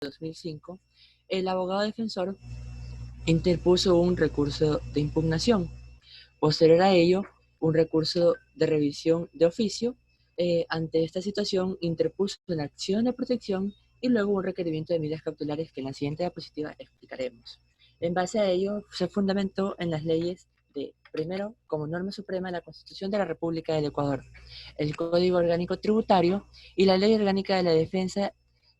2005, el abogado defensor interpuso un recurso de impugnación. Posterior a ello, un recurso de revisión de oficio. Ante esta situación, interpuso una acción de protección y luego un requerimiento de medidas cautelares que en la siguiente diapositiva explicaremos. En base a ello, se fundamentó en las leyes de, primero, como norma suprema, la Constitución de la República del Ecuador, el Código Orgánico Tributario y la Ley Orgánica de la Defensa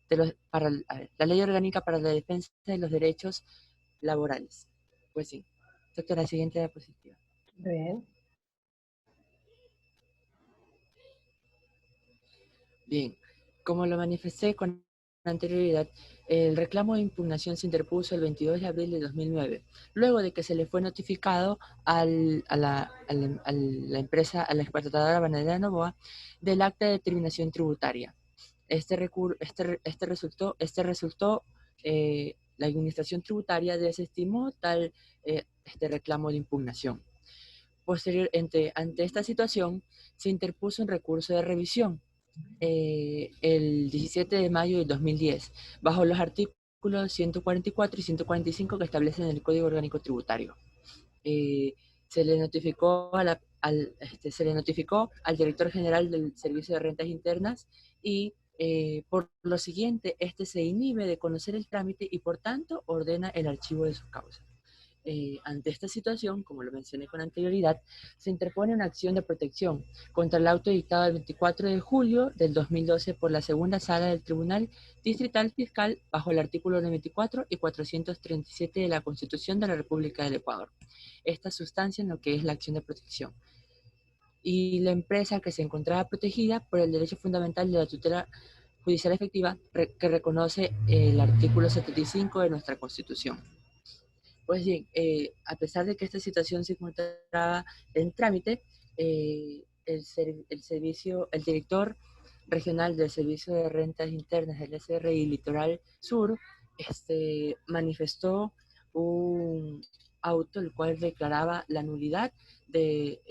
de los, para, la Ley Orgánica para la Defensa de los Derechos Laborales. Pues sí, doctora, siguiente diapositiva. Bien. Bien, como lo manifesté con anterioridad, el reclamo de impugnación se interpuso el 22 de abril de 2009, luego de que se le fue notificado a la empresa, a la exportadora bananera Novoa, del acta de determinación tributaria. Resultó, la administración tributaria desestimó tal reclamo de impugnación. Posteriormente, ante esta situación, se interpuso un recurso de revisión el 17 de mayo del 2010, bajo los artículos 144 y 145 que establecen el Código Orgánico Tributario. Se le notificó se le notificó al director general del Servicio de Rentas Internas y por lo siguiente, se inhibe de conocer el trámite y por tanto ordena el archivo de sus causas. Ante esta situación, como lo mencioné con anterioridad, se interpone una acción de protección contra el auto dictado el 24 de julio del 2012 por la segunda sala del Tribunal Distrital Fiscal bajo el artículo 94 y 437 de la Constitución de la República del Ecuador. Esta sustancia en lo que es la acción de protección. Y la empresa que se encontraba protegida por el derecho fundamental de la tutela judicial efectiva que reconoce el artículo 75 de nuestra Constitución. Pues bien, a pesar de que esta situación se encontraba en trámite, el director regional del Servicio de Rentas Internas del SRI Litoral Sur manifestó un auto el cual declaraba la nulidad de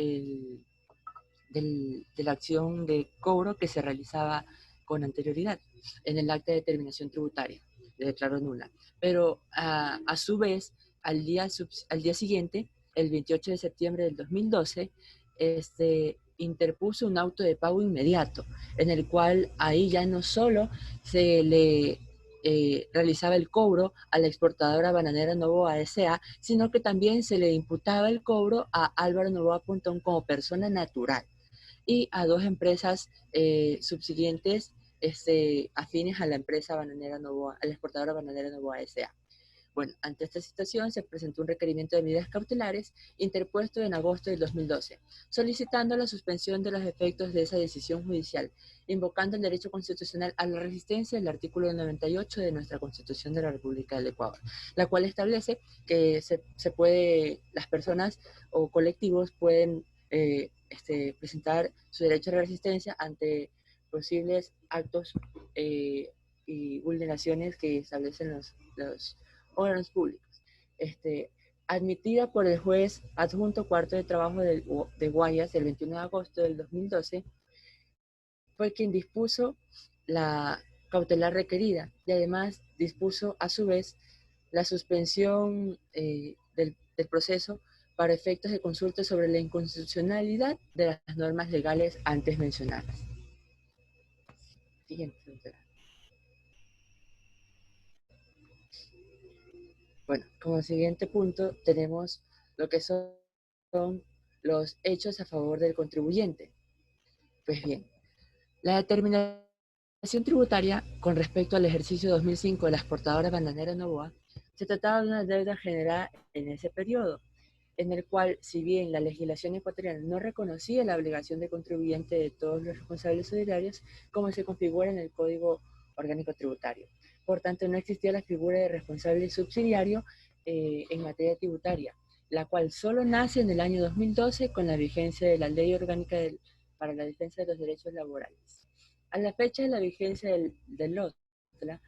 la acción de cobro que se realizaba con anterioridad en el acta de determinación tributaria. Le declaró nula. Pero a su vez, al día siguiente, el 28 de septiembre del 2012, interpuso un auto de pago inmediato, en el cual ahí ya no solo se le realizaba el cobro a la exportadora bananera Novoa S.A., sino que también se le imputaba el cobro a Álvaro Novoa Pontón como persona natural y a dos empresas subsiguientes afines a la empresa bananera Novoa, a la exportadora bananera Novoa S.A. Bueno, ante esta situación se presentó un requerimiento de medidas cautelares interpuesto en agosto del 2012, solicitando la suspensión de los efectos de esa decisión judicial, invocando el derecho constitucional a la resistencia del artículo 98 de nuestra Constitución de la República del Ecuador, la cual establece que las personas o colectivos pueden presentar su derecho a la resistencia ante posibles actos y vulneraciones que establecen los órganos públicos. Admitida por el juez adjunto cuarto de trabajo de Guayas el 21 de agosto del 2012, fue quien dispuso la cautelar requerida y además dispuso a su vez la suspensión del proceso para efectos de consulta sobre la inconstitucionalidad de las normas legales antes mencionadas. Siguiente, doctora. Bueno, como siguiente punto tenemos lo que son los hechos a favor del contribuyente. Pues bien, la determinación tributaria con respecto al ejercicio 2005 de la exportadora bananera Novoa se trataba de una deuda generada en ese periodo, en el cual, si bien la legislación ecuatoriana no reconocía la obligación de contribuyente de todos los responsables solidarios, como se configura en el Código Orgánico Tributario. Por tanto, no existía la figura de responsable subsidiario en materia tributaria, la cual solo nace en el año 2012 con la vigencia de la Ley Orgánica para la Defensa de los Derechos Laborales. A la fecha de la vigencia del LOTLA,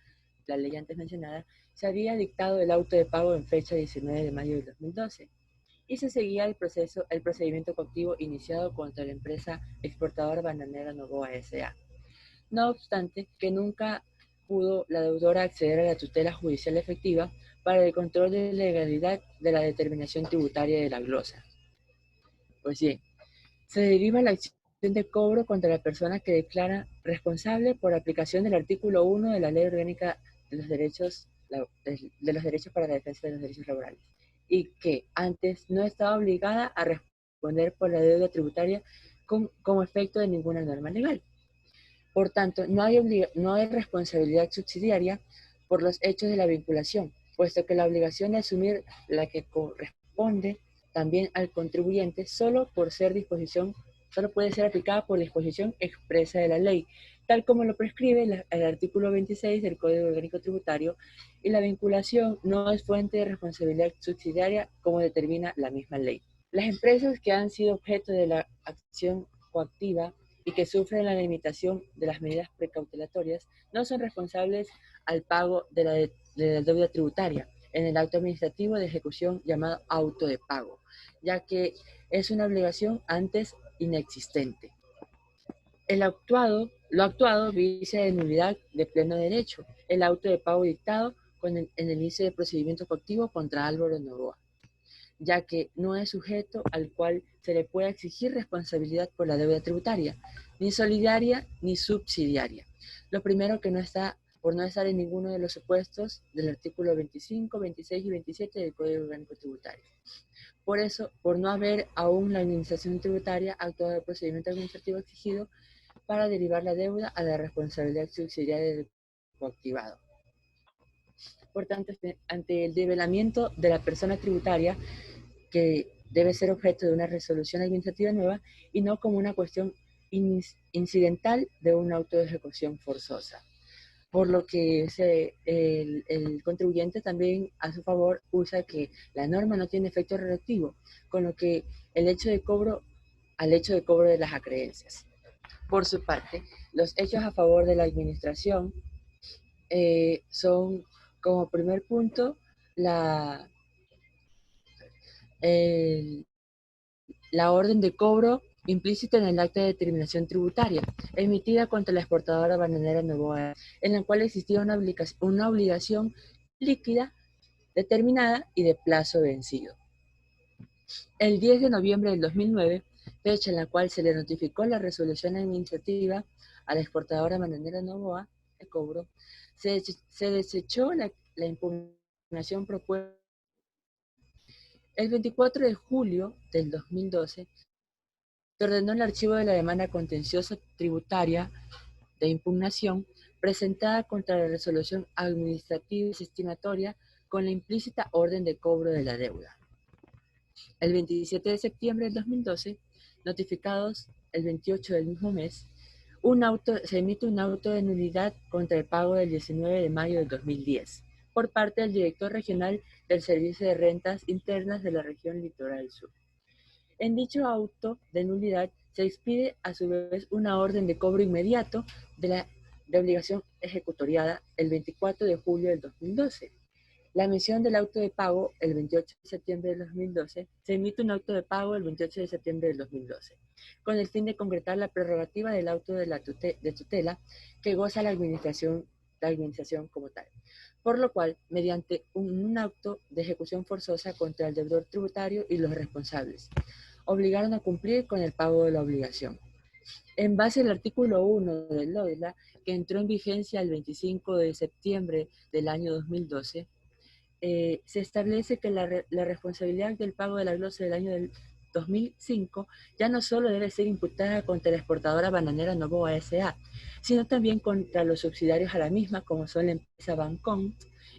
la ley antes mencionada, se había dictado el auto de pago en fecha 19 de mayo del 2012 y se seguía el procedimiento coactivo iniciado contra la empresa exportadora bananera Novoa S.A. No obstante, que nunca pudo la deudora acceder a la tutela judicial efectiva para el control de legalidad de la determinación tributaria de la glosa. Pues bien, se deriva la acción de cobro contra la persona que declara responsable por aplicación del artículo 1 de la Ley Orgánica de los Derechos, para la Defensa de los Derechos Laborales, y que antes no estaba obligada a responder por la deuda tributaria como efecto de ninguna norma legal. Por tanto, no hay responsabilidad subsidiaria por los hechos de la vinculación, puesto que la obligación de asumir la que corresponde también al contribuyente solo puede ser aplicada por disposición expresa de la ley, tal como lo prescribe el artículo 26 del Código Orgánico Tributario, y la vinculación no es fuente de responsabilidad subsidiaria como determina la misma ley. Las empresas que han sido objeto de la acción coactiva y que sufren la limitación de las medidas precautelatorias no son responsables al pago de la deuda tributaria en el acto administrativo de ejecución llamado auto de pago, ya que es una obligación antes inexistente. Lo actuado vicia de nulidad de pleno derecho el auto de pago dictado en el inicio de procedimiento coactivo contra Álvaro Novoa, ya que no es sujeto al cual se le pueda exigir responsabilidad por la deuda tributaria, ni solidaria ni subsidiaria. Lo primero que no está, por no estar en ninguno de los supuestos del artículo 25, 26 y 27 del Código Orgánico Tributario. Por eso, por no haber aún la administración tributaria actuado el procedimiento administrativo exigido para derivar la deuda a la responsabilidad subsidiaria del coactivado. Por tanto, ante el develamiento de la persona tributaria, que debe ser objeto de una resolución administrativa nueva y no como una cuestión incidental de un auto de ejecución forzosa. Por lo que el contribuyente también a su favor usa que la norma no tiene efecto retroactivo, con lo que al hecho de cobro de las acreencias. Por su parte, los hechos a favor de la administración son, como primer punto, la orden de cobro implícita en el acta de determinación tributaria, emitida contra la exportadora bananera Novoa, en la cual existía una obligación líquida, determinada y de plazo vencido. El 10 de noviembre del 2009, fecha en la cual se le notificó la resolución administrativa a la exportadora bananera Novoa de cobro, se desechó la impugnación propuesta. El 24 de julio del 2012, se ordenó el archivo de la demanda contenciosa tributaria de impugnación presentada contra la resolución administrativa desestimatoria con la implícita orden de cobro de la deuda. El 27 de septiembre del 2012, notificados el 28 del mismo mes, se emite un auto de nulidad contra el pago del 19 de mayo del 2010 por parte del director regional del Servicio de Rentas Internas de la región Litoral Sur. En dicho auto de nulidad se expide a su vez una orden de cobro inmediato de obligación ejecutoriada el 24 de julio del 2012. La emisión del auto de pago el 28 de septiembre del 2012, se emite un auto de pago el 28 de septiembre del 2012, con el fin de concretar la prerrogativa del auto de tutela que goza la administración como tal. Por lo cual, mediante un auto de ejecución forzosa contra el deudor tributario y los responsables, obligaron a cumplir con el pago de la obligación. En base al artículo 1 del LODLA, que entró en vigencia el 25 de septiembre del año 2012, se establece que la responsabilidad del pago de la glosa del año del 2005 ya no solo debe ser imputada contra la exportadora bananera Novoa S.A., sino también contra los subsidiarios a la misma, como son la empresa Bancom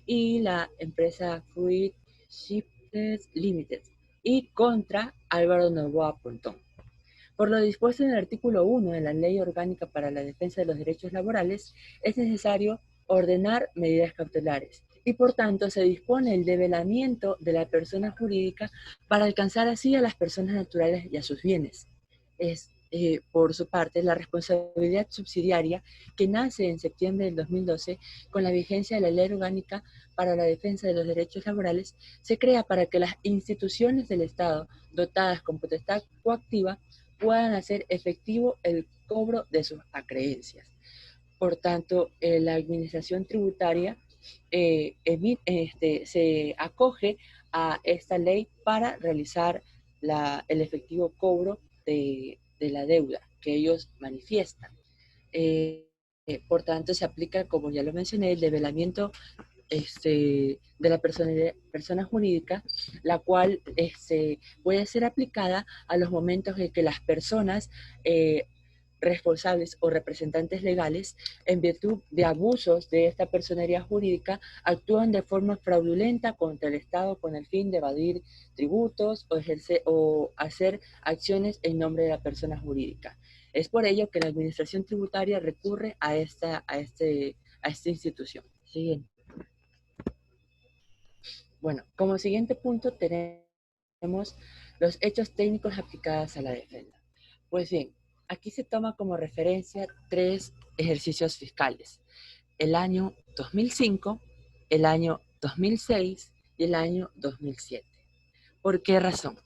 y la empresa Fruit Shippers Limited, y contra Álvaro Novoa Pontón. Por lo dispuesto en el artículo 1 de la Ley Orgánica para la Defensa de los Derechos Laborales, es necesario ordenar medidas cautelares y por tanto se dispone el develamiento de la persona jurídica para alcanzar así a las personas naturales y a sus bienes. Por su parte, la responsabilidad subsidiaria que nace en septiembre del 2012 con la vigencia de la Ley Orgánica para la Defensa de los Derechos Laborales se crea para que las instituciones del Estado dotadas con potestad coactiva puedan hacer efectivo el cobro de sus acreencias. Por tanto, la administración tributaria se acoge a esta ley para realizar el efectivo cobro de la deuda que ellos manifiestan. Por tanto, se aplica, como ya lo mencioné, el develamiento de la persona jurídica, la cual puede ser aplicada a los momentos en que las personas responsables o representantes legales, en virtud de abusos de esta personería jurídica, actúan de forma fraudulenta contra el Estado con el fin de evadir tributos o hacer acciones en nombre de la persona jurídica. Es por ello que la administración tributaria recurre a esta institución. Siguiente. Bueno, como siguiente punto tenemos los hechos técnicos aplicados a la defensa. Pues bien, aquí se toma como referencia 3 ejercicios fiscales: el año 2005, el año 2006 y el año 2007. ¿Por qué razón?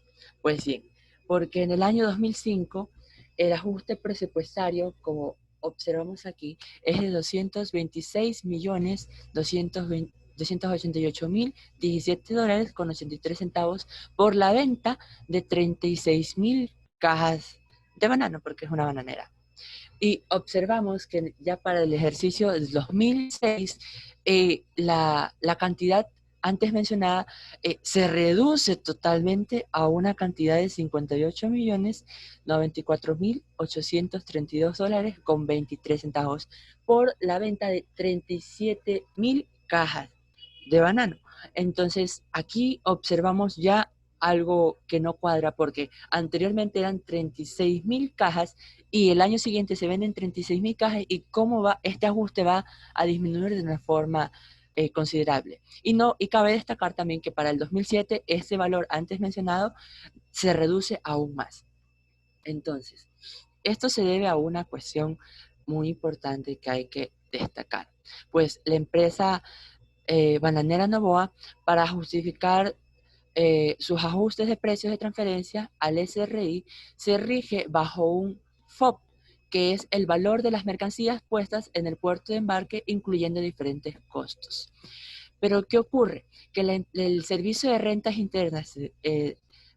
Pues bien, porque en el año 2005 el ajuste presupuestario, como observamos aquí, es de 288.017 dólares con 83 centavos por la venta de 36.000 cajas de banano, porque es una bananera. Y observamos que ya para el ejercicio del 2006, la cantidad antes mencionada se reduce totalmente a una cantidad de 58.094.832 dólares con 23 centavos por la venta de 37.000 cajas de banano. Entonces, aquí observamos ya algo que no cuadra, porque anteriormente eran 36.000 cajas y el año siguiente se venden 36.000 cajas, y cómo va este ajuste va a disminuir de una forma considerable. Y cabe destacar también que para el 2007 este valor antes mencionado se reduce aún más. Entonces, esto se debe a una cuestión muy importante que hay que destacar. Pues la empresa Bananera Novoa, para justificar sus ajustes de precios de transferencia al SRI, se rige bajo un FOB, que es el valor de las mercancías puestas en el puerto de embarque, incluyendo diferentes costos. Pero ¿qué ocurre? Que el Servicio de Rentas Internas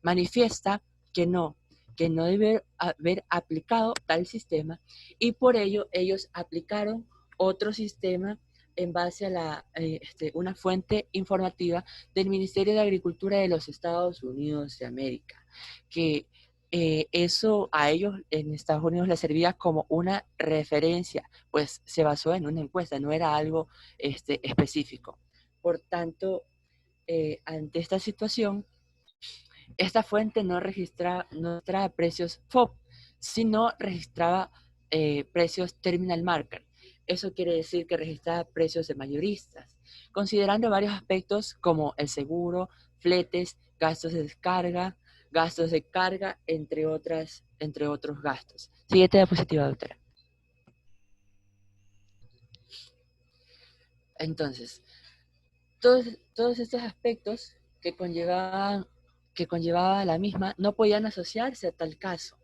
manifiesta que no debe haber aplicado tal sistema, y por ello ellos aplicaron otro sistema en base a una fuente informativa del Ministerio de Agricultura de los Estados Unidos de América, que eso a ellos en Estados Unidos les servía como una referencia, pues se basó en una encuesta, no era algo específico. Por tanto, ante esta situación, esta fuente no registraba precios FOB, sino registraba precios Terminal Market. Eso quiere decir que registraba precios de mayoristas, considerando varios aspectos como el seguro, fletes, gastos de descarga, gastos de carga, entre otros gastos. Siguiente diapositiva, doctora. Entonces, todos estos aspectos que conllevaba la misma no podían asociarse a tal caso.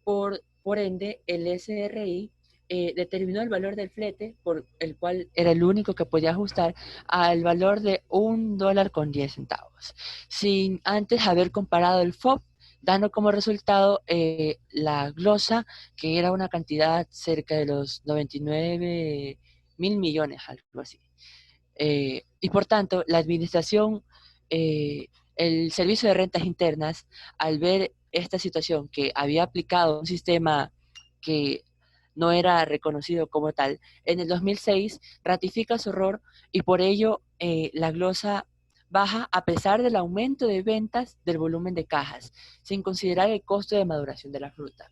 Por ende, el SRI determinó el valor del flete, por el cual era el único que podía ajustar, al valor de $1.10, sin antes haber comparado el FOB, dando como resultado la glosa, que era una cantidad cerca de los 99.000 millones, algo así. Y por tanto, la administración, el Servicio de Rentas Internas, al ver esta situación, que había aplicado un sistema que no era reconocido como tal, en el 2006 ratifica su error, y por ello la glosa baja a pesar del aumento de ventas del volumen de cajas, sin considerar el costo de maduración de la fruta.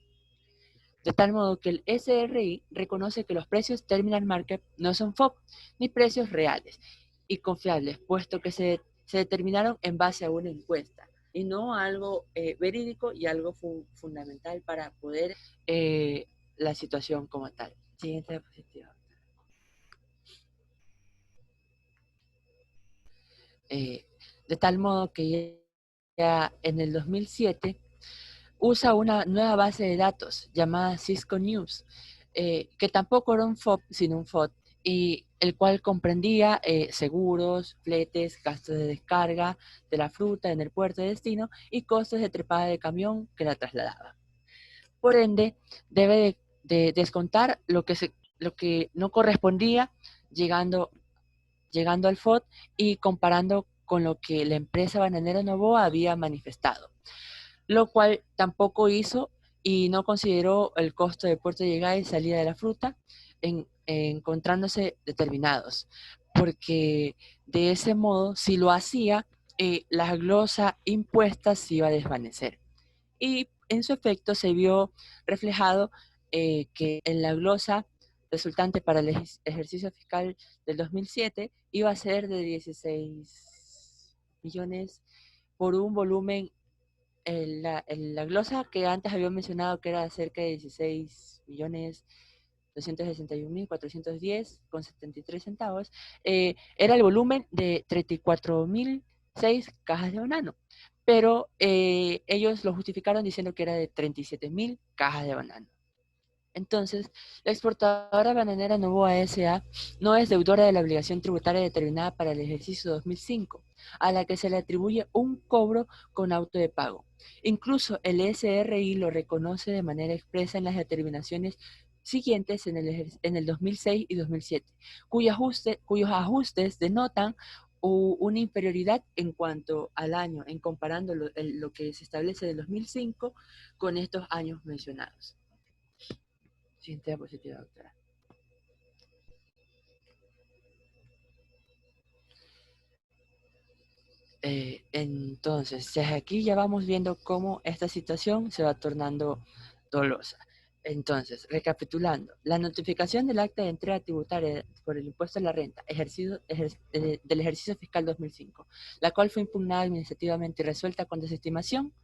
De tal modo que el SRI reconoce que los precios Terminal Market no son FOB ni precios reales y confiables, puesto que se determinaron en base a una encuesta y no algo verídico y algo fundamental para poder la situación como tal. Siguiente diapositiva. De tal modo que ya en el 2007 usa una nueva base de datos llamada Cisco News, que tampoco era un FOB, sino un FOD, y el cual comprendía seguros, fletes, gastos de descarga de la fruta en el puerto de destino y costos de trepada de camión que la trasladaba. Por ende, debe de descontar lo que no correspondía llegando, llegando al FOD y comparando con lo que la empresa bananera Novoa había manifestado, lo cual tampoco hizo y no consideró el costo de puerto de llegada y salida de la fruta encontrándose determinados, porque de ese modo, si lo hacía, la glosa impuesta se iba a desvanecer. Y en su efecto se vio reflejado que en la glosa resultante para el ejercicio fiscal del 2007 iba a ser de 16 millones por un volumen la glosa que antes había mencionado que era cerca de 16 millones 261.410,73 centavos, era el volumen de 34.006 cajas de banano. Pero ellos lo justificaron diciendo que era de 37.000 cajas de banano. Entonces, la exportadora bananera Novoa S.A. no es deudora de la obligación tributaria determinada para el ejercicio 2005, a la que se le atribuye un cobro con auto de pago. Incluso el SRI lo reconoce de manera expresa en las determinaciones siguientes en el 2006 y 2007, cuyos ajustes denotan una inferioridad en cuanto al año, en comparando lo que se establece del 2005 con estos años mencionados. Siguiente diapositiva, doctora. Entonces, desde aquí ya vamos viendo cómo esta situación se va tornando dolosa. Entonces, recapitulando, la notificación del acta de entrega tributaria por el impuesto a la renta del ejercicio fiscal 2005, la cual fue impugnada administrativamente y resuelta con desestimación,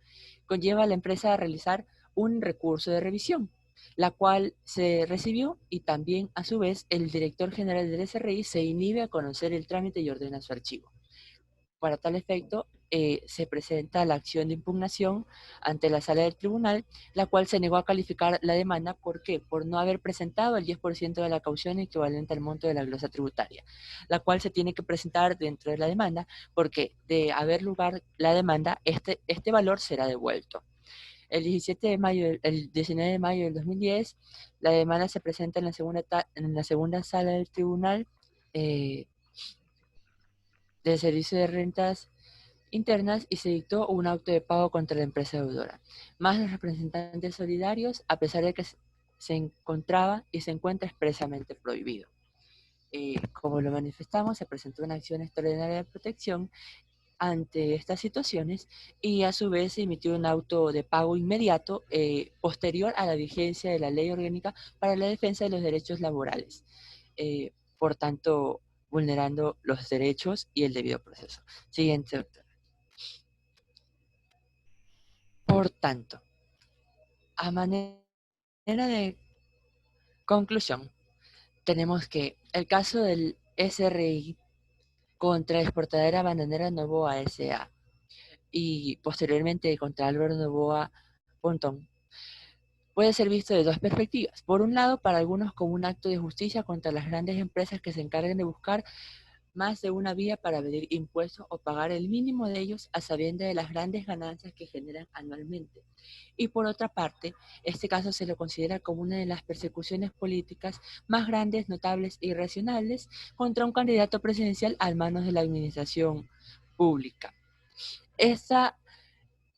conlleva a la empresa a realizar un recurso de revisión, la cual se recibió y también, a su vez, el director general del SRI se inhibe a conocer el trámite y ordena su archivo. Para tal efecto, se presenta la acción de impugnación ante la sala del tribunal, la cual se negó a calificar la demanda. ¿Por qué? Por no haber presentado el 10% de la caución equivalente al monto de la glosa tributaria, la cual se tiene que presentar dentro de la demanda, porque de haber lugar la demanda, este valor será devuelto. El 19 de mayo del 2010, la demanda se presenta en la segunda sala del tribunal del Servicio de Rentas Internas y se dictó un auto de pago contra la empresa deudora, más los representantes solidarios, a pesar de que se encontraba y se encuentra expresamente prohibido. Como lo manifestamos, se presentó una acción extraordinaria de protección ante estas situaciones y a su vez se emitió un auto de pago inmediato posterior a la vigencia de la Ley Orgánica para la Defensa de los Derechos Laborales, por tanto vulnerando los derechos y el debido proceso. Siguiente, doctor. Por tanto, a manera de conclusión, tenemos que el caso del SRI contra la exportadora bananera Novoa S.A. y posteriormente contra Álvaro Novoa Pontón puede ser visto de dos perspectivas. Por un lado, para algunos como un acto de justicia contra las grandes empresas que se encargan de buscar más de una vía para evadir impuestos o pagar el mínimo de ellos a sabiendas de las grandes ganancias que generan anualmente. Y por otra parte, este caso se lo considera como una de las persecuciones políticas más grandes, notables e irracionales contra un candidato presidencial a manos de la administración pública. Esta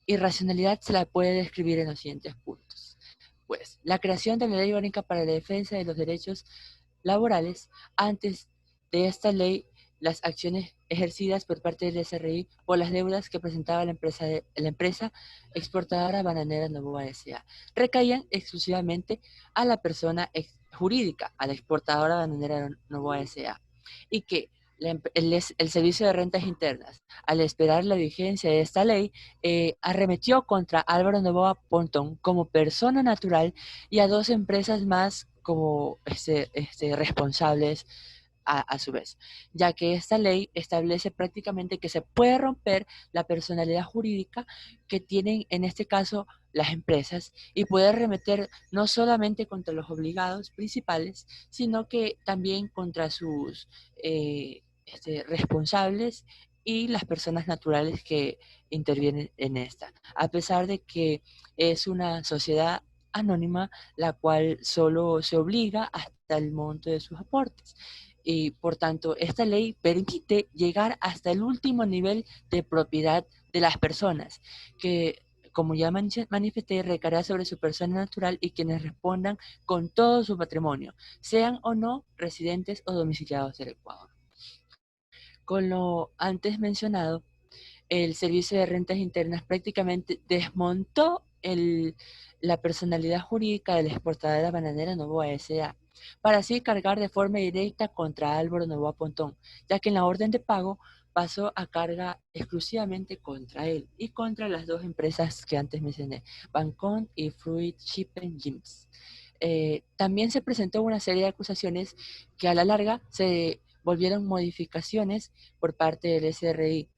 irracionalidad se la puede describir en los siguientes puntos. Pues, la creación de la Ley Orgánica para la Defensa de los Derechos Laborales. Antes de esta ley, las acciones ejercidas por parte del SRI por las deudas que presentaba la empresa exportadora bananera Novoa S.A. recaían exclusivamente a la persona jurídica, a la exportadora bananera Novoa S.A. y que el Servicio de Rentas Internas, al esperar la vigencia de esta ley, arremetió contra Álvaro Novoa Pontón como persona natural y a dos empresas más como responsables a su vez, ya que esta ley establece prácticamente que se puede romper la personalidad jurídica que tienen en este caso las empresas y puede remeter no solamente contra los obligados principales, sino que también contra sus responsables y las personas naturales que intervienen en esta, a pesar de que es una sociedad anónima la cual solo se obliga hasta el monto de sus aportes. Y por tanto, esta ley permite llegar hasta el último nivel de propiedad de las personas, que como ya manifesté, recaerá sobre su persona natural y quienes respondan con todo su patrimonio, sean o no residentes o domiciliados del Ecuador. Con lo antes mencionado, el Servicio de Rentas Internas prácticamente desmontó la personalidad jurídica de la exportadora bananera Novoa S.A. para así cargar de forma directa contra Álvaro Novoa Pontón, ya que en la orden de pago pasó a carga exclusivamente contra él y contra las dos empresas que antes mencioné, Bancon y Fruit Shipping Gyms. También se presentó una serie de acusaciones que a la larga se volvieron modificaciones por parte del SRI,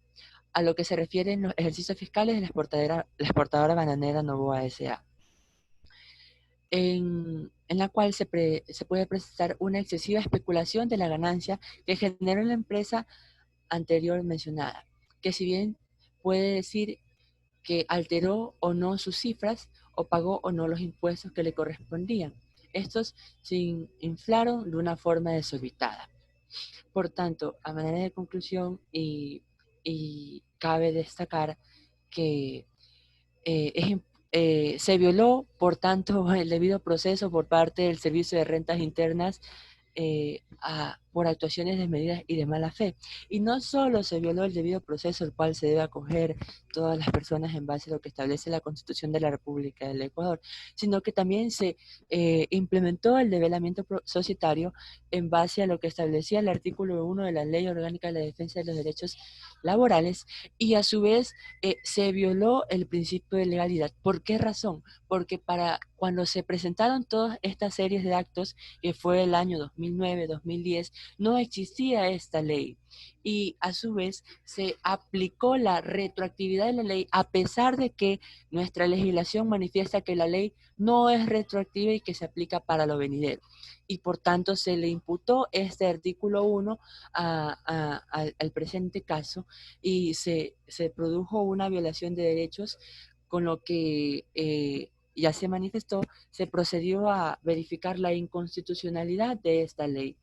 a lo que se refieren los ejercicios fiscales de la exportadora bananera Novoa S.A., en la cual se puede presentar una excesiva especulación de la ganancia que generó la empresa anterior mencionada, que si bien puede decir que alteró o no sus cifras o pagó o no los impuestos que le correspondían. Estos se inflaron de una forma desorbitada. Por tanto, a manera de conclusión, y cabe destacar que es, se violó, por tanto, el debido proceso por parte del Servicio de Rentas Internas por actuaciones desmedidas y de mala fe. Y no solo se violó el debido proceso, el cual se debe acoger todas las personas en base a lo que establece la Constitución de la República del Ecuador, sino que también se implementó el develamiento societario en base a lo que establecía el artículo 1 de la Ley Orgánica de la Defensa de los Derechos Laborales y a su vez se violó el principio de legalidad. ¿Por qué razón? Porque para cuando se presentaron todas estas series de actos, que fue el año 2009-2010, no existía esta ley. Y a su vez se aplicó la retroactividad de la ley a pesar de que nuestra legislación manifiesta que la ley no es retroactiva y que se aplica para lo venidero. Y por tanto se le imputó este artículo 1 al presente caso y se produjo una violación de derechos, con lo que ya se manifestó, se procedió a verificar la inconstitucionalidad de esta ley,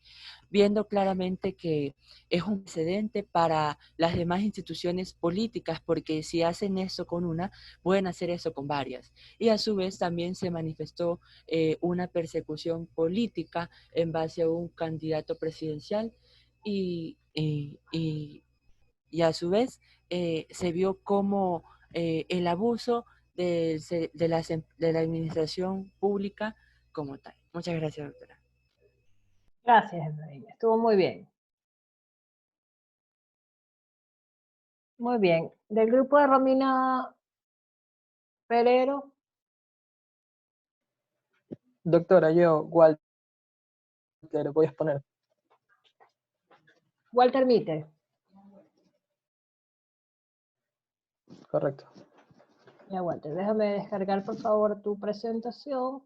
viendo claramente que es un precedente para las demás instituciones políticas, porque si hacen eso con una, pueden hacer eso con varias. Y a su vez también se manifestó una persecución política en base a un candidato presidencial y a su vez se vio como el abuso de la administración pública como tal. Muchas gracias, doctora. Gracias, Efraín. Estuvo muy bien. Muy bien. Del grupo de Romina Pereiro. Doctora, yo, Walter, voy a exponer. Walter Mitter. Correcto. Ya, Walter, déjame descargar por favor tu presentación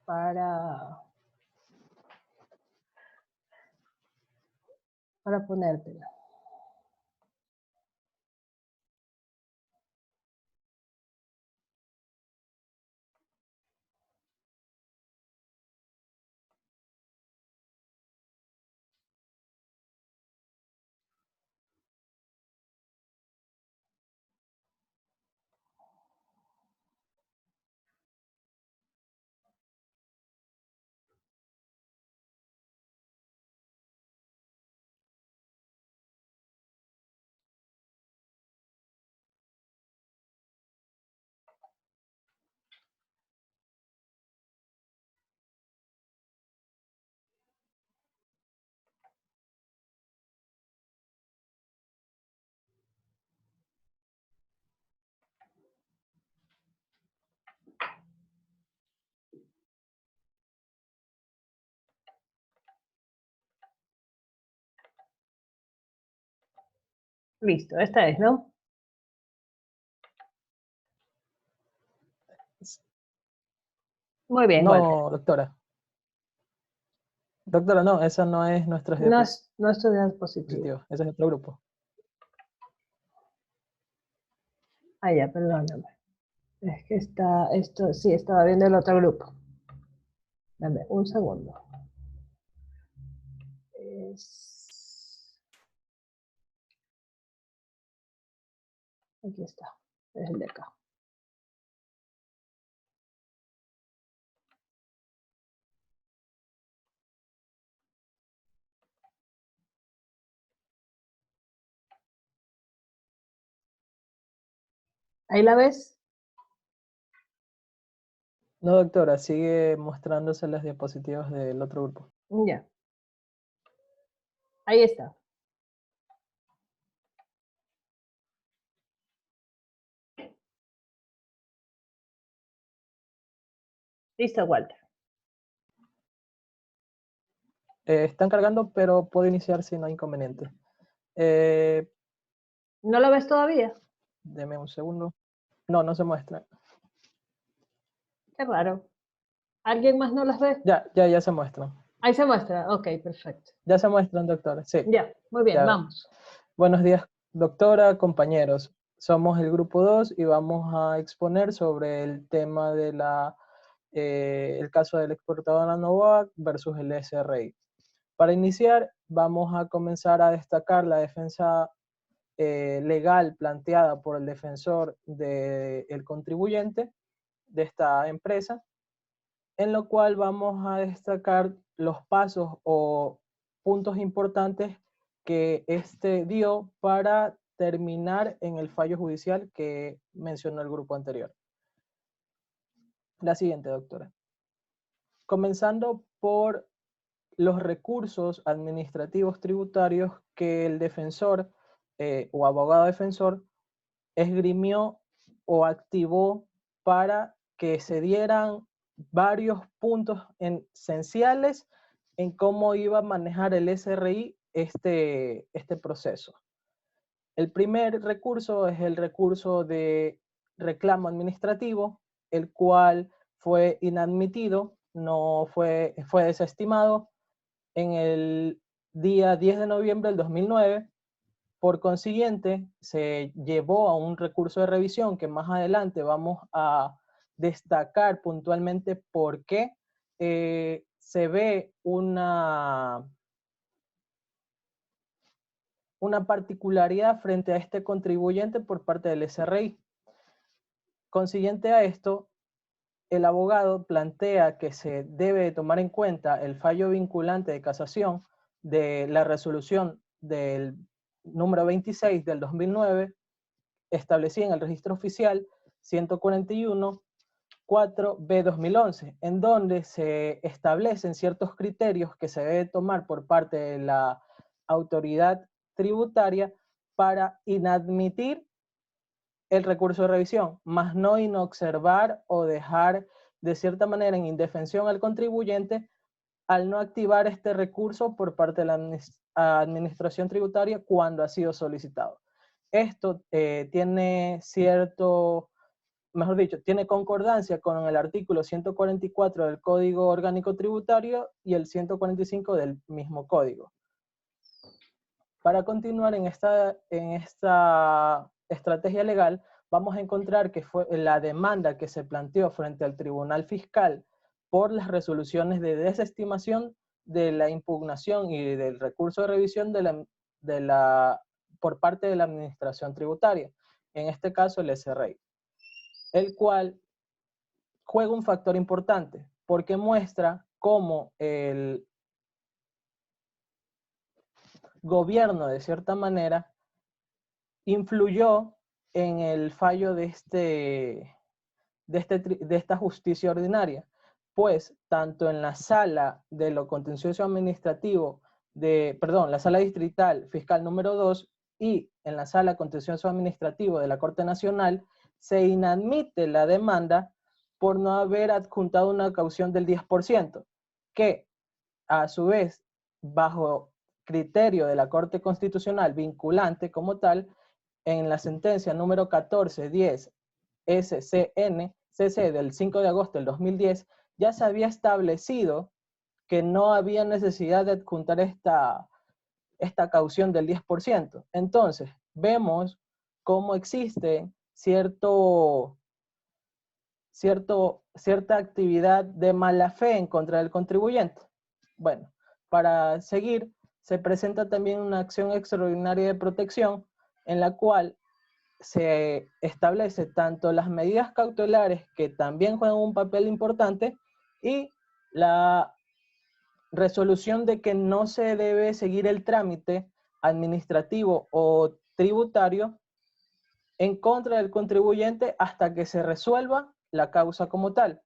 para ponértela. Listo, esta es, ¿no? Muy bien, Walter. No, doctora. Doctora, no, esa no es nuestra No es tu diapositiva. diapositiva, ese es otro grupo. Ah, ya, perdóname. Es que esto, sí, estaba viendo el otro grupo. Dame un segundo. Aquí está, es el de acá. ¿Ahí la ves? No, doctora, sigue mostrándose las diapositivas del otro grupo. Ya. Ahí está. Listo, Walter. Están cargando, pero puedo iniciar si no hay inconveniente. ¿No lo ves todavía? Deme un segundo. No, no se muestra. Qué raro. ¿Alguien más no las ve? Ya se muestran. Ahí se muestra. Ok, perfecto. Ya se muestran, doctora. Sí. Ya, muy bien, Ya. vamos. Buenos días, doctora, compañeros. Somos el grupo 2 y vamos a exponer sobre el tema de el caso del exportador Novak versus el SRI. Para iniciar, vamos a comenzar a destacar la defensa legal planteada por el defensor del contribuyente de esta empresa, en lo cual vamos a destacar los pasos o puntos importantes que este dio para terminar en el fallo judicial que mencionó el grupo anterior. La siguiente, doctora. Comenzando por los recursos administrativos tributarios que el defensor o abogado defensor esgrimió o activó para que se dieran varios puntos esenciales en cómo iba a manejar el SRI este proceso. El primer recurso es el recurso de reclamo administrativo, el cual fue inadmitido, fue desestimado en el día 10 de noviembre del 2009. Por consiguiente, se llevó a un recurso de revisión que más adelante vamos a destacar puntualmente por qué se ve una particularidad frente a este contribuyente por parte del SRI. Consiguiente a esto, el abogado plantea que se debe tomar en cuenta el fallo vinculante de casación de la resolución del número 26 del 2009, establecida en el registro oficial 141 4B 2011, en donde se establecen ciertos criterios que se debe tomar por parte de la autoridad tributaria para inadmitir el recurso de revisión, más no inobservar o dejar de cierta manera en indefensión al contribuyente al no activar este recurso por parte de la administración tributaria cuando ha sido solicitado. Esto tiene tiene concordancia con el artículo 144 del Código Orgánico Tributario y el 145 del mismo código. Para continuar en esta estrategia legal, vamos a encontrar que fue la demanda que se planteó frente al Tribunal Fiscal por las resoluciones de desestimación de la impugnación y del recurso de revisión por parte de la Administración Tributaria, en este caso el SRI, el cual juega un factor importante porque muestra cómo el gobierno, de cierta manera, influyó en el fallo de esta justicia ordinaria, pues tanto en la sala de lo contencioso administrativo la sala distrital fiscal número 2 y en la sala contencioso administrativo de la Corte Nacional se inadmite la demanda por no haber adjuntado una caución del 10%, que a su vez, bajo criterio de la Corte Constitucional vinculante como tal, en la sentencia número 1410 SCN-CC del 5 de agosto del 2010, ya se había establecido que no había necesidad de adjuntar esta caución del 10%. Entonces, vemos cómo existe cierta actividad de mala fe en contra del contribuyente. Bueno, para seguir, se presenta también una acción extraordinaria de protección en la cual se establece tanto las medidas cautelares, que también juegan un papel importante, y la resolución de que no se debe seguir el trámite administrativo o tributario en contra del contribuyente hasta que se resuelva la causa como tal.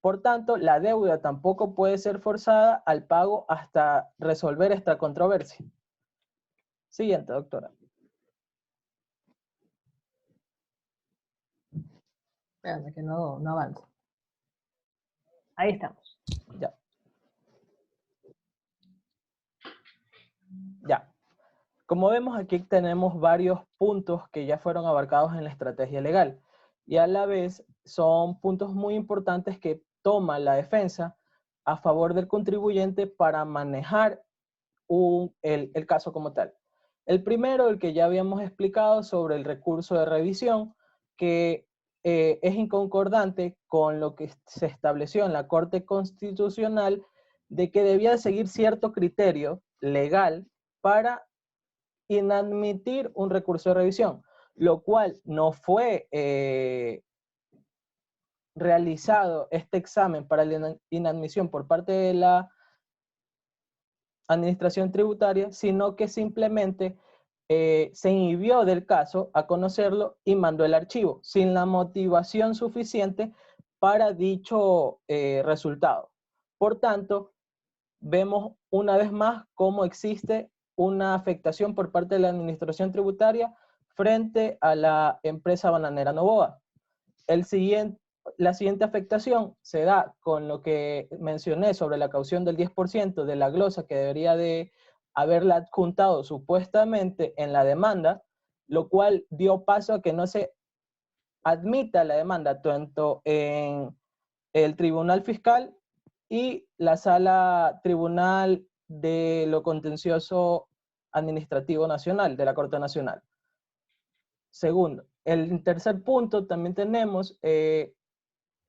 Por tanto, la deuda tampoco puede ser forzada al pago hasta resolver esta controversia. Siguiente, doctora. Espérame que no avanza. Ahí estamos. Ya. Ya. Como vemos, aquí tenemos varios puntos que ya fueron abarcados en la estrategia legal y a la vez son puntos muy importantes que toma la defensa a favor del contribuyente para manejar el caso como tal. El primero, el que ya habíamos explicado sobre el recurso de revisión, que es inconcordante con lo que se estableció en la Corte Constitucional de que debía seguir cierto criterio legal para inadmitir un recurso de revisión, lo cual no fue realizado este examen para la inadmisión por parte de la administración tributaria, sino que simplemente se inhibió del caso a conocerlo y mandó el archivo, sin la motivación suficiente para dicho resultado. Por tanto, vemos una vez más cómo existe una afectación por parte de la administración tributaria frente a la empresa bananera Novoa. La siguiente afectación se da con lo que mencioné sobre la caución del 10% de la glosa que debería de haberla adjuntado supuestamente en la demanda, lo cual dio paso a que no se admita la demanda tanto en el Tribunal Fiscal y la Sala Tribunal de lo Contencioso Administrativo Nacional, de la Corte Nacional. Segundo, el tercer punto también tenemos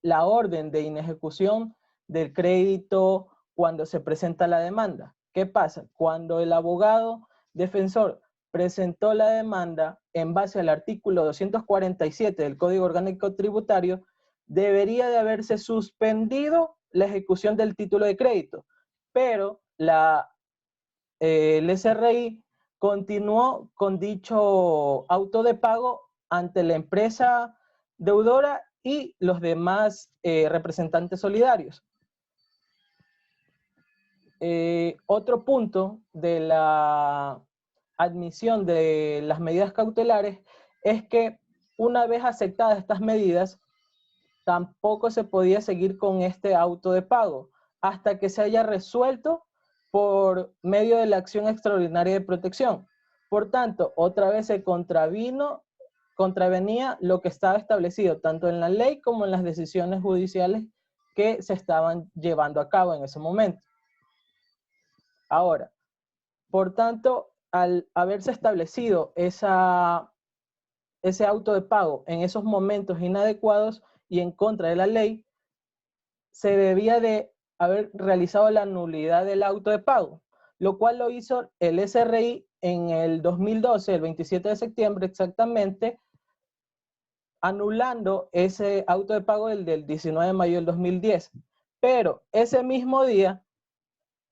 la orden de inejecución del crédito cuando se presenta la demanda. ¿Qué pasa? Cuando el abogado defensor presentó la demanda en base al artículo 247 del Código Orgánico Tributario, debería de haberse suspendido la ejecución del título de crédito, pero el SRI continuó con dicho auto de pago ante la empresa deudora y los demás representantes solidarios. Otro punto de la admisión de las medidas cautelares es que una vez aceptadas estas medidas, tampoco se podía seguir con este auto de pago hasta que se haya resuelto por medio de la acción extraordinaria de protección. Por tanto, otra vez se contravenía lo que estaba establecido tanto en la ley como en las decisiones judiciales que se estaban llevando a cabo en ese momento. Ahora, por tanto, al haberse establecido ese auto de pago en esos momentos inadecuados y en contra de la ley, se debía de haber realizado la nulidad del auto de pago, lo cual lo hizo el SRI en el 2012, el 27 de septiembre exactamente, anulando ese auto de pago del 19 de mayo del 2010. Pero ese mismo día,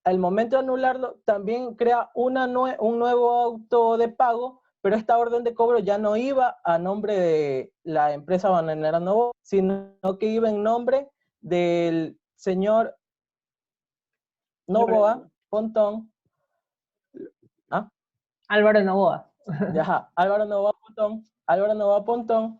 al momento de anularlo, también crea un nuevo auto de pago, pero esta orden de cobro ya no iba a nombre de la empresa bananera Novoa, sino que iba en nombre del señor Novoa Pontón. ¿Ah? Álvaro Novoa. Ajá, Álvaro Novoa Pontón.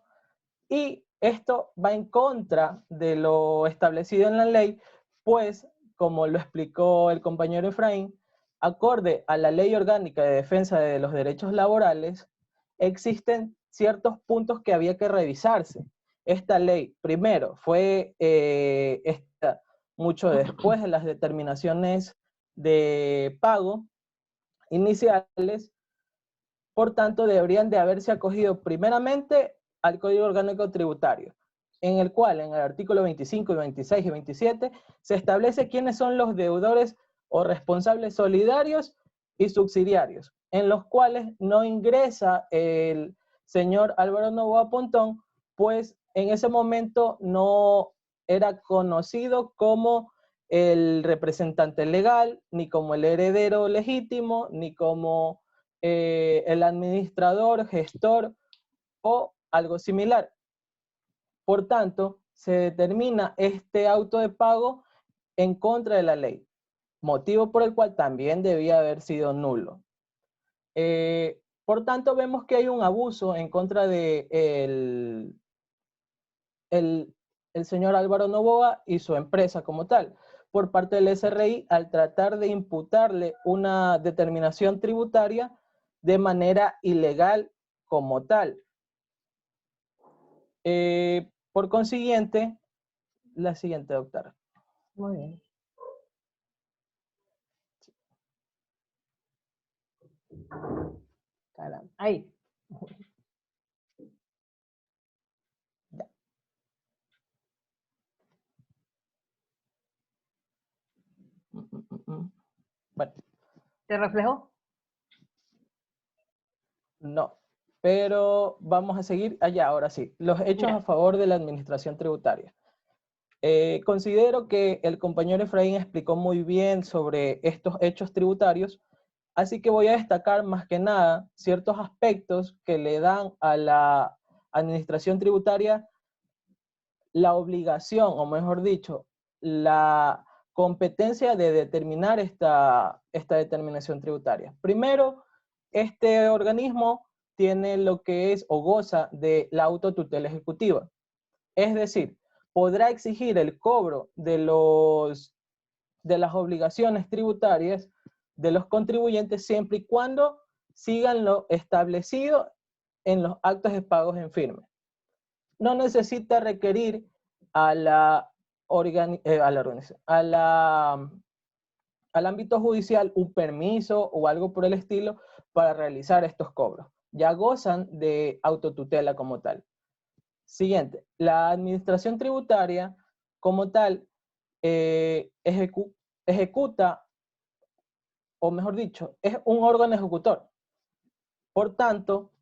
Y esto va en contra de lo establecido en la ley, pues, como lo explicó el compañero Efraín, acorde a la Ley Orgánica de Defensa de los Derechos Laborales, existen ciertos puntos que había que revisarse. Esta ley, primero, fue mucho después de las determinaciones de pago iniciales, por tanto, deberían de haberse acogido primeramente al Código Orgánico Tributario, en el cual, en el artículo 25, 26 y 27, se establece quiénes son los deudores o responsables solidarios y subsidiarios, en los cuales no ingresa el señor Álvaro Noboa Pontón, pues en ese momento no era conocido como el representante legal, ni como el heredero legítimo, ni como el administrador, gestor o algo similar. Por tanto, se determina este auto de pago en contra de la ley, motivo por el cual también debía haber sido nulo. Por tanto, vemos que hay un abuso en contra de el señor Álvaro Noboa y su empresa como tal, por parte del SRI, al tratar de imputarle una determinación tributaria de manera ilegal como tal. Por consiguiente, la siguiente, doctora. Muy bien. Caramba. Ahí. Ya. Bueno. ¿Te reflejó? No, pero vamos a seguir allá, ahora sí. Los hechos Ya. a favor de la administración tributaria. Considero que el compañero Efraín explicó muy bien sobre estos hechos tributarios, así que voy a destacar más que nada ciertos aspectos que le dan a la administración tributaria la obligación, o mejor dicho, la competencia de determinar esta determinación tributaria. Primero, este organismo tiene lo que es o goza de la autotutela ejecutiva. Es decir, podrá exigir el cobro de las obligaciones tributarias de los contribuyentes siempre y cuando sigan lo establecido en los actos de pagos en firme. No necesita requerir al ámbito judicial un permiso o algo por el estilo para realizar estos cobros. Ya gozan de autotutela como tal. Siguiente, la administración tributaria como tal ejecuta, o mejor dicho, es un órgano ejecutor. Por tanto,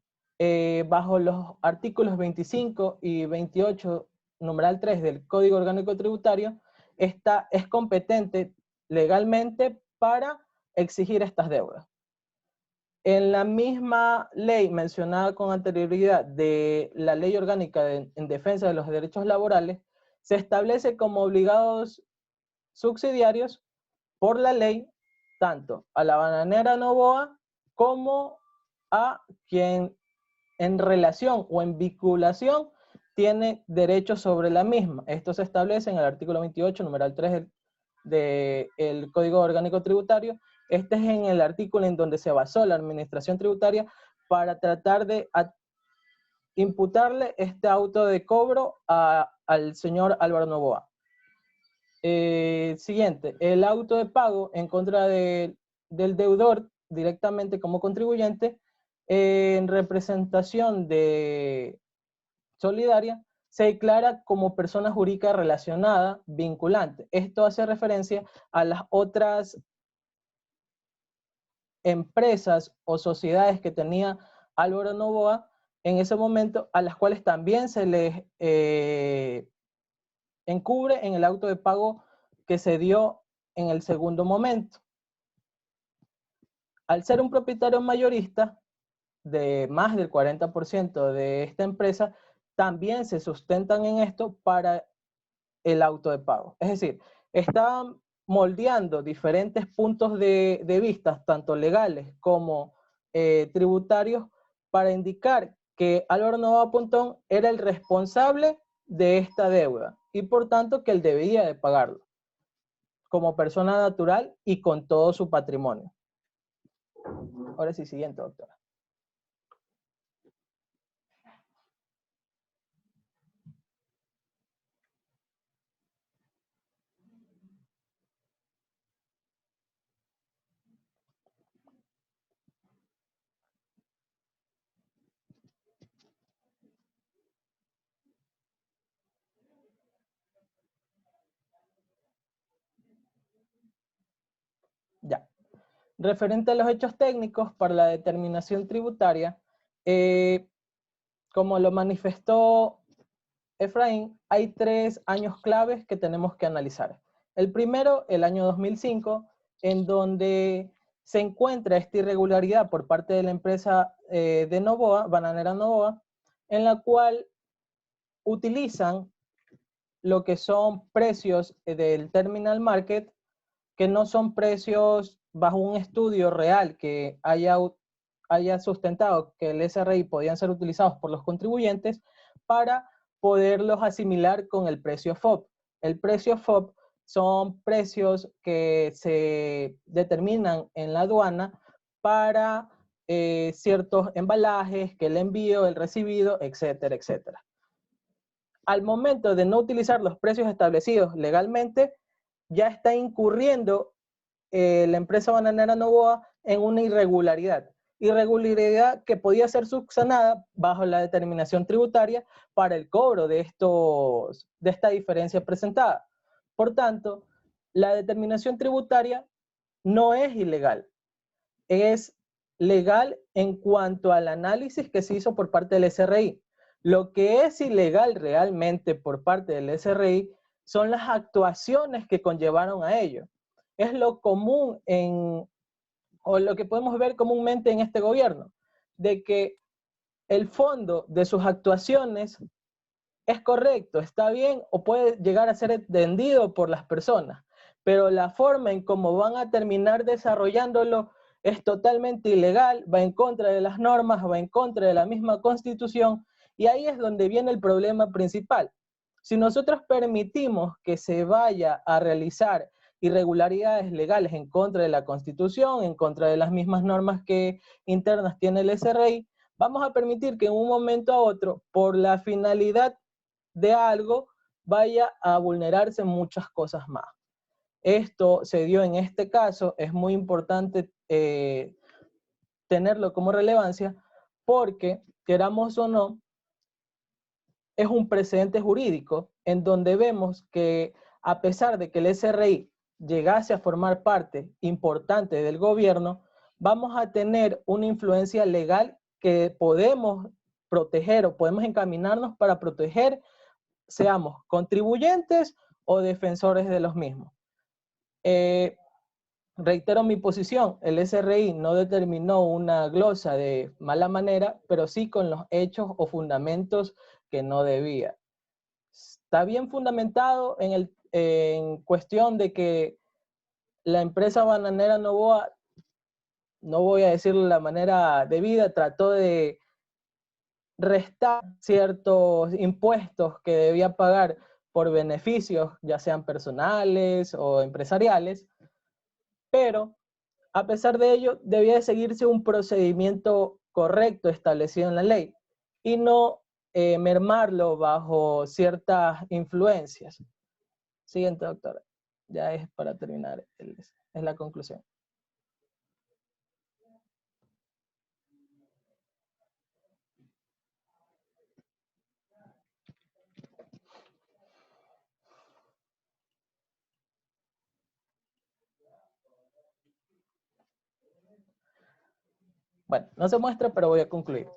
bajo los artículos 25 y 28, numeral 3 del Código Orgánico Tributario, es competente legalmente para exigir estas deudas. En la misma ley mencionada con anterioridad de la Ley Orgánica en Defensa de los Derechos Laborales, se establece como obligados subsidiarios por la ley tanto a la bananera Noboa como a quien en relación o en vinculación tiene derechos sobre la misma. Esto se establece en el artículo 28, numeral 3 del Código Orgánico Tributario. Este es en el artículo en donde se basó la administración tributaria para tratar de imputarle este auto de cobro al señor Álvaro Noboa. Siguiente, el auto de pago en contra del deudor directamente como contribuyente en representación de solidaria se declara como persona jurídica relacionada vinculante. Esto hace referencia a las otras empresas o sociedades que tenía Álvaro Noboa en ese momento, a las cuales también se les encubre en el auto de pago que se dio en el segundo momento. Al ser un propietario mayorista de más del 40% de esta empresa, también se sustentan en esto para el auto de pago. Es decir, están moldeando diferentes puntos de vista, tanto legales como tributarios, para indicar que Álvaro Noboa Pontón era el responsable de esta deuda y por tanto que él debía de pagarlo como persona natural y con todo su patrimonio. Ahora sí, siguiente, doctora. Ya. Referente a los hechos técnicos para la determinación tributaria, como lo manifestó Efraín, hay 3 años claves que tenemos que analizar. El primero, el año 2005, en donde se encuentra esta irregularidad por parte de la empresa de Novoa, Bananera Novoa, en la cual utilizan lo que son precios del terminal market, que no son precios bajo un estudio real que haya sustentado que el SRI podían ser utilizados por los contribuyentes para poderlos asimilar con el precio FOB. El precio FOB son precios que se determinan en la aduana para ciertos embalajes, que el envío, el recibido, etcétera, etcétera. Al momento de no utilizar los precios establecidos legalmente, ya está incurriendo la empresa bananera Novoa en una irregularidad que podía ser subsanada bajo la determinación tributaria para el cobro de esta diferencia presentada. Por tanto, la determinación tributaria no es ilegal, es legal en cuanto al análisis que se hizo por parte del SRI. Lo que es ilegal realmente por parte del SRI son las actuaciones que conllevaron a ello. Es lo común o lo que podemos ver comúnmente en este gobierno, de que el fondo de sus actuaciones es correcto, está bien o puede llegar a ser entendido por las personas, pero la forma en cómo van a terminar desarrollándolo es totalmente ilegal, va en contra de las normas, va en contra de la misma Constitución, y ahí es donde viene el problema principal. Si nosotros permitimos que se vaya a realizar irregularidades legales en contra de la Constitución, en contra de las mismas normas que internas tiene el SRI, vamos a permitir que en un momento a otro, por la finalidad de algo, vaya a vulnerarse muchas cosas más. Esto se dio en este caso, es muy importante tenerlo como relevancia, porque, queramos o no, es un precedente jurídico en donde vemos que a pesar de que el SRI llegase a formar parte importante del gobierno, vamos a tener una influencia legal que podemos proteger o podemos encaminarnos para proteger, seamos contribuyentes o defensores de los mismos. Reitero mi posición, el SRI no determinó una glosa de mala manera, pero sí con los hechos o fundamentos que no debía. Está bien fundamentado en cuestión de que la empresa bananera Novoa, no voy a decirlo de la manera debida, trató de restar ciertos impuestos que debía pagar por beneficios, ya sean personales o empresariales, pero a pesar de ello debía de seguirse un procedimiento correcto establecido en la ley y no mermarlo bajo ciertas influencias. Siguiente, doctora. Ya es para terminar, es la conclusión. Bueno, no se muestra, pero voy a concluir.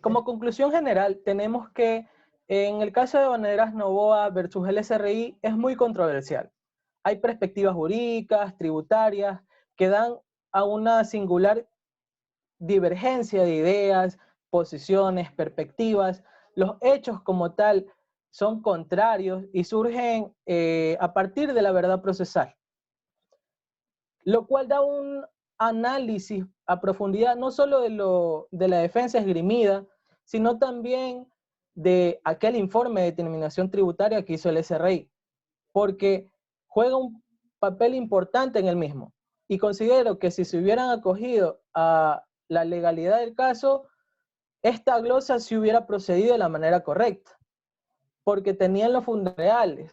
Como conclusión general, tenemos que en el caso de Bananeras Novoa versus el SRI es muy controversial. Hay perspectivas jurídicas, tributarias, que dan a una singular divergencia de ideas, posiciones, perspectivas. Los hechos como tal son contrarios y surgen a partir de la verdad procesal, lo cual da un análisis a profundidad no solo de la defensa esgrimida, sino también de aquel informe de determinación tributaria que hizo el SRI, porque juega un papel importante en el mismo. y considero que si se hubieran acogido a la legalidad del caso, esta glosa sí hubiera procedido de la manera correcta, porque tenían los fundamentos reales,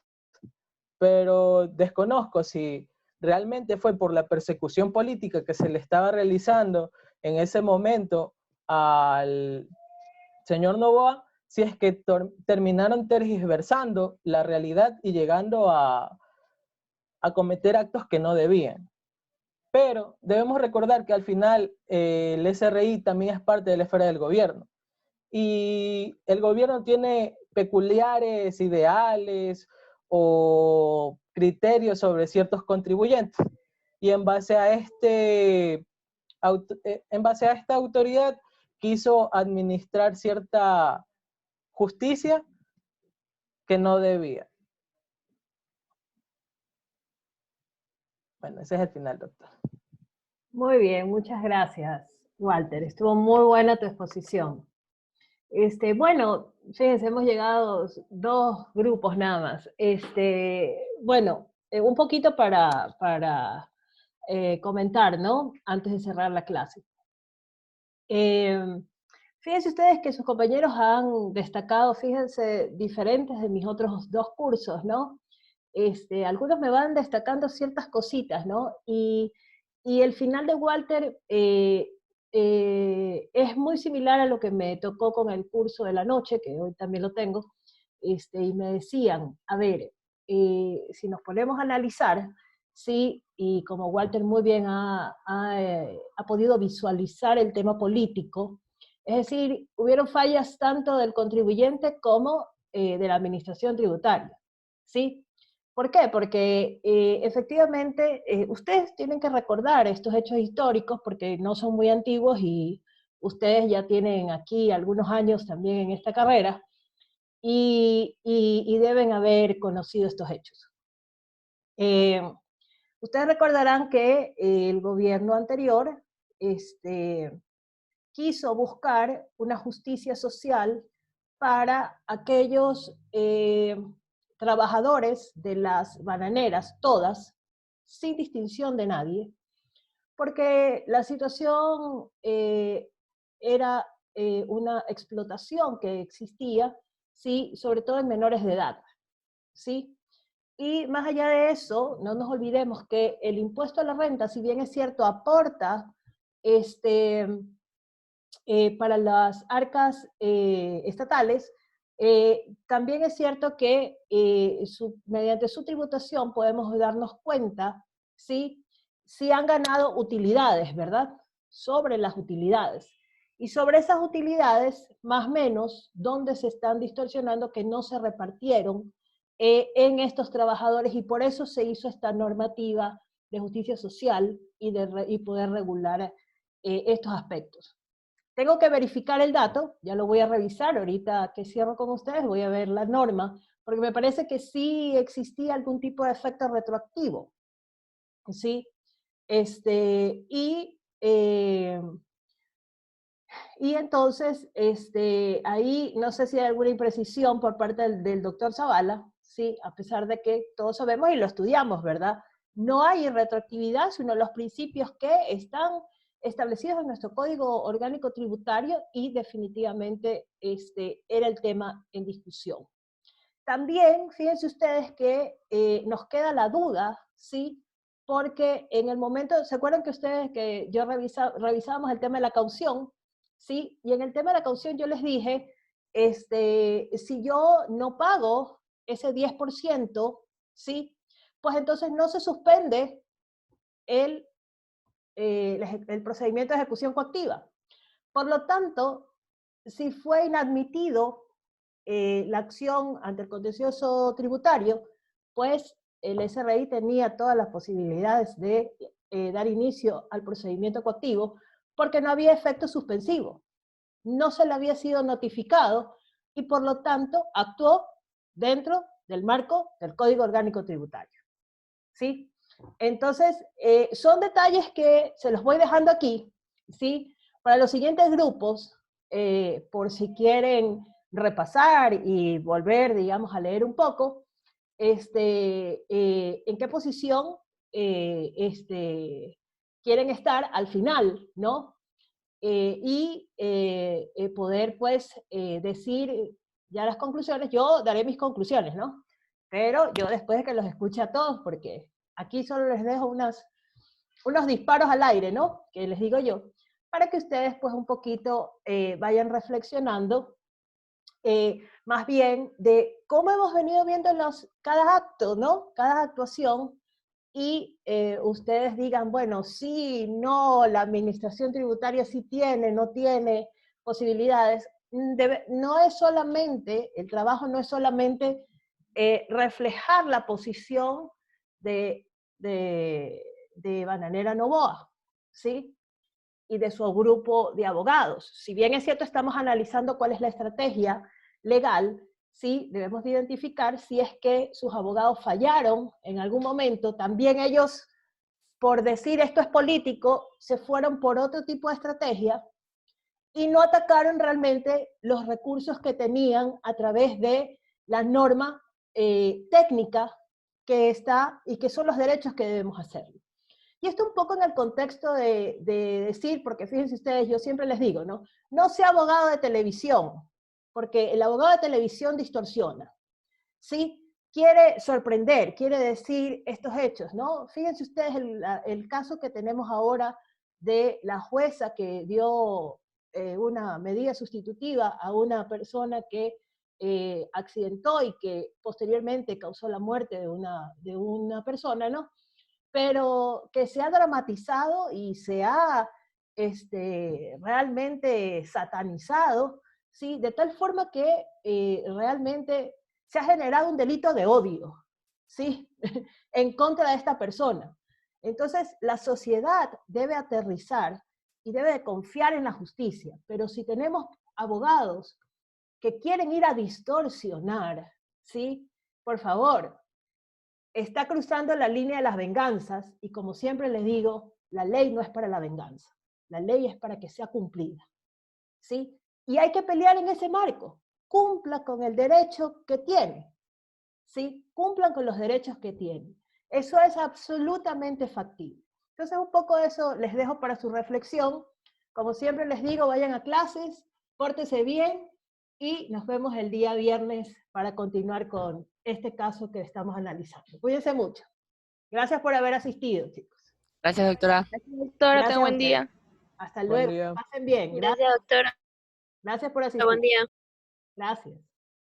pero desconozco si realmente fue por la persecución política que se le estaba realizando en ese momento al señor Noboa, si es que terminaron tergiversando la realidad y llegando a cometer actos que no debían. Pero debemos recordar que al final el SRI también es parte de la esfera del gobierno. Y el gobierno tiene peculiares ideales o criterios sobre ciertos contribuyentes. Y en base a esta autoridad quiso administrar cierta justicia que no debía. Bueno, ese es el final, doctor. Muy bien, muchas gracias, Walter. Estuvo muy buena tu exposición. Bueno, fíjense, hemos llegado a 2 grupos nada más. Bueno, un poquito para comentar, ¿no? Antes de cerrar la clase. Fíjense ustedes que sus compañeros han destacado, fíjense, diferentes de mis otros 2 cursos, ¿no? Algunos me van destacando ciertas cositas, ¿no? Y el final de Walter es muy similar a lo que me tocó con el curso de la noche, que hoy también lo tengo, y me decían, a ver, si nos ponemos a analizar, sí, y como Walter muy bien ha podido visualizar el tema político, es decir, hubieron fallas tanto del contribuyente como de la administración tributaria, ¿sí? ¿Por qué? Porque efectivamente ustedes tienen que recordar estos hechos históricos porque no son muy antiguos y ustedes ya tienen aquí algunos años también en esta carrera y deben haber conocido estos hechos. Ustedes recordarán que el gobierno anterior quiso buscar una justicia social para aquellos trabajadores de las bananeras, todas, sin distinción de nadie, porque la situación era una explotación que existía, ¿sí? Sobre todo en menores de edad, ¿sí? Y más allá de eso, no nos olvidemos que el impuesto a la renta, si bien es cierto, aporta para las arcas estatales, también es cierto que mediante su tributación podemos darnos cuenta si han ganado utilidades, ¿verdad? Sobre las utilidades. Y sobre esas utilidades, más o menos, ¿dónde se están distorsionando que no se repartieron en estos trabajadores? Y por eso se hizo esta normativa de justicia social y poder regular estos aspectos. Tengo que verificar el dato, ya lo voy a revisar, ahorita que cierro con ustedes voy a ver la norma, porque me parece que sí existía algún tipo de efecto retroactivo, ¿sí? Y entonces, ahí no sé si hay alguna imprecisión por parte del doctor Zavala, ¿sí? A pesar de que todos sabemos y lo estudiamos, ¿verdad? No hay retroactividad, sino los principios que están establecidos en nuestro Código Orgánico Tributario y definitivamente era el tema en discusión. También, fíjense ustedes que nos queda la duda, ¿sí? Porque en el momento, ¿se acuerdan que ustedes que yo revisábamos el tema de la caución? ¿Sí? Y en el tema de la caución yo les dije, si yo no pago ese 10%, ¿sí? Pues entonces no se suspende el procedimiento de ejecución coactiva. Por lo tanto, si fue inadmitido la acción ante el contencioso tributario, pues el SRI tenía todas las posibilidades de dar inicio al procedimiento coactivo porque no había efecto suspensivo, no se le había sido notificado y por lo tanto actuó dentro del marco del Código Orgánico Tributario. ¿Sí? Entonces, son detalles que se los voy dejando aquí, ¿sí? Para los siguientes grupos, por si quieren repasar y volver, digamos, a leer un poco, en qué posición quieren estar al final, ¿no? Poder, pues, decir ya las conclusiones. Yo daré mis conclusiones, ¿no? Pero yo después de que los escuche a todos, porque aquí solo les dejo unos disparos al aire, ¿no? Que les digo yo, para que ustedes, pues, un poquito vayan reflexionando más bien de cómo hemos venido viendo cada acto, ¿no? Cada actuación, y ustedes digan, bueno, sí, no, la administración tributaria sí tiene, no tiene posibilidades. No es solamente, el trabajo no es solamente reflejar la posición de, de Bananera Noboa, ¿sí? Y de su grupo de abogados. Si bien es cierto, estamos analizando cuál es la estrategia legal, sí, debemos de identificar si es que sus abogados fallaron en algún momento, también ellos, por decir esto es político, se fueron por otro tipo de estrategia y no atacaron realmente los recursos que tenían a través de la norma técnica que está y que son los derechos que debemos hacer. Y esto un poco en el contexto de decir, porque fíjense ustedes, yo siempre les digo, ¿no? No sea abogado de televisión, porque el abogado de televisión distorsiona, ¿sí? Quiere sorprender, quiere decir estos hechos, ¿no? Fíjense ustedes el caso que tenemos ahora de la jueza que dio una medida sustitutiva a una persona que accidentó y que posteriormente causó la muerte de una persona, ¿no? Pero que se ha dramatizado y se ha realmente satanizado, ¿sí? De tal forma que realmente se ha generado un delito de odio, ¿sí? En contra de esta persona. Entonces, la sociedad debe aterrizar y debe de confiar en la justicia, pero si tenemos abogados que quieren ir a distorsionar, ¿sí? Por favor, está cruzando la línea de las venganzas y como siempre les digo, la ley no es para la venganza, la ley es para que sea cumplida, ¿sí? Y hay que pelear en ese marco, cumpla con el derecho que tiene, ¿sí? Cumplan con los derechos que tiene. Eso es absolutamente factible. Entonces un poco de eso les dejo para su reflexión. Como siempre les digo, vayan a clases, pórtense bien y nos vemos el día viernes para continuar con este caso que estamos analizando. Cuídense mucho. Gracias por haber asistido, chicos. Gracias, doctora. Gracias, doctora. Gracias Tenga buen día. Hasta Buen luego. día. Pasen bien. Gracias, doctora. Gracias por Buen asistir. día. Gracias.